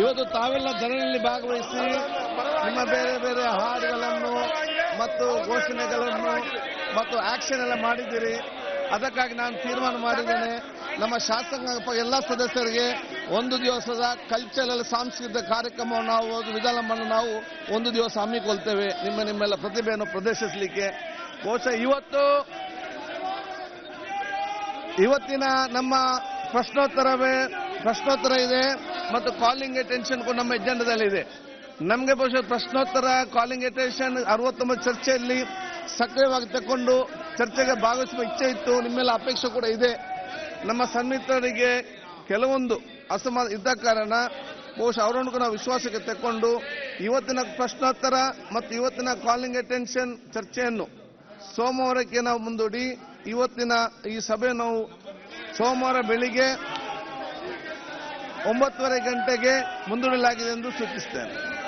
ಇವತ್ತು ತಾವೆಲ್ಲ ಧರಣಿಯಲ್ಲಿ ಭಾಗವಹಿಸಿ ನಿಮ್ಮ ಬೇರೆ ಬೇರೆ ಹಾಡುಗಳನ್ನು ಮತ್ತು ಘೋಷಣೆಗಳನ್ನು ಮತ್ತು ಆಕ್ಷನ್ ಎಲ್ಲ ಮಾಡಿದ್ದೀರಿ. ಅದಕ್ಕಾಗಿ ನಾನು ತೀರ್ಮಾನ ಮಾಡಿದ್ದೇನೆ, ನಮ್ಮ ಶಾಸಕಾಂಗ ಎಲ್ಲ ಸದಸ್ಯರಿಗೆ ಒಂದು ದಿವಸದ ಕಲ್ಚರಲ್ ಸಾಂಸ್ಕೃತಿಕ ಕಾರ್ಯಕ್ರಮವನ್ನು ನಾವು ವಿಧಾನವನ್ನು ನಾವು ಒಂದು ದಿವಸ ಹಮ್ಮಿಕೊಳ್ತೇವೆ ನಿಮ್ಮೆಲ್ಲ ಪ್ರತಿಭೆಯನ್ನು ಪ್ರದರ್ಶಿಸಲಿಕ್ಕೆ. ಬಹುಶಃ ಇವತ್ತಿನ ನಮ್ಮ ಪ್ರಶ್ನೋತ್ತರ ಇದೆ ಮತ್ತು ಕಾಲಿಂಗ್ ಅಟೆನ್ಷನ್ ಕೂಡ ನಮ್ಮ ಎಜೆಂಡಾದಲ್ಲಿದೆ. ನಮಗೆ ಬಹುಶಃ ಪ್ರಶ್ನೋತ್ತರ ಕಾಲಿಂಗ್ ಅಟೆನ್ಷನ್ 69 ಚರ್ಚೆಯಲ್ಲಿ ಸಕ್ರಿಯವಾಗಿ ತಗೊಂಡು ಚರ್ಚೆಗೆ ಭಾಗವಹಿಸುವ ಇಚ್ಛೆ ಇತ್ತು, ನಿಮ್ಮೆಲ್ಲ ಅಪೇಕ್ಷೆ ಕೂಡ ಇದೆ. ನಮ್ಮ ಸನ್ಮಿತ್ರರಿಗೆ ಕೆಲವೊಂದು ಅಸಮಾಧಾನ ಇದ್ದ ಕಾರಣ ಬಹುಶಃ ಅವರನ್ನು ಕೂಡ ನಾವು ವಿಶ್ವಾಸಕ್ಕೆ ತಗೊಂಡು ಇವತ್ತಿನ ಪ್ರಶ್ನೋತ್ತರ ಮತ್ತು ಇವತ್ತಿನ ಕಾಲಿಂಗ್ ಅಟೆನ್ಷನ್ ಚರ್ಚೆಯನ್ನು ಸೋಮವಾರಕ್ಕೆ ನಾವು ಮುಂದೂಡಿ ಇವತ್ತಿನ ಈ ಸಭೆ ನಾವು ಸೋಮವಾರ ಬೆಳಿಗ್ಗೆ 9:30 ಗಂಟೆಗೆ ಮುಂದೂಡಲಾಗಿದೆ ಎಂದು ಸೂಚಿಸುತ್ತೇನೆ.